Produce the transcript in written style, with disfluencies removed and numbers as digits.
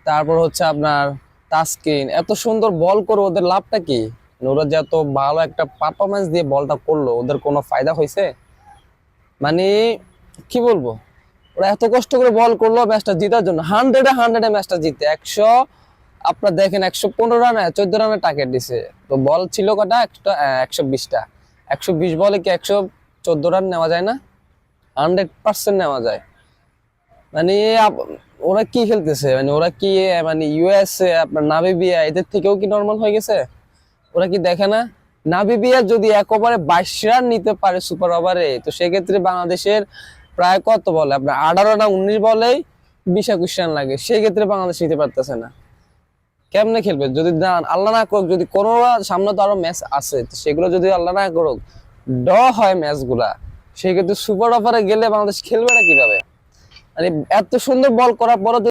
তারপর হচ্ছে আপনার তাসকিন এত সুন্দর বল করে ওদের লাভটা কি? ওরা যে এত ভালো একটা পারফরমেন্স দিয়ে বলটা করলো, ওদের কোনো ফায়দা হয়েছে? মানে কি বলবো, ওরা এত কষ্ট করে বল করলো ম্যাচটা জিতার জন্য, হান্ড্রেডে ম্যাচটা জিতে 100, আপনার দেখেন 115 রানে 14 রানের টার্গেট দিছে। তো বল ছিল কটা? 120টা। 120 বলে কি 114 রান নেওয়া যায় না? 100% নেওয়া যায়। মানে ওরা কি খেলতেছে, মানে ওরা কি মানে ইউএসএ আপনার নামিবিয়া এদের থেকেও কি নর্মাল হয়ে গেছে? ওরা কি দেখে না? নামিবিয়া যদি এক ওভারে 22 রান নিতে পারে সুপার ওভারে, তো সেক্ষেত্রে বাংলাদেশের প্রায় কত বলে আপনার 18 না 19 বলেই 20-21 রান লাগে, সেই ক্ষেত্রে বাংলাদেশ নিতে পারতেছে না। কেমনে খেলবে যদি না আল্লাহ না করুক, যদি কোনো সামনে তো আরো ম্যাচ আছে, তো সেগুলো যদি আল্লাহ না করুক ড হয় ম্যাচ গুলা, সেক্ষেত্রে সুপার ওভারে গেলে বাংলাদেশ খেলবে না কিভাবে? মানে এত সুন্দর বল করার পরও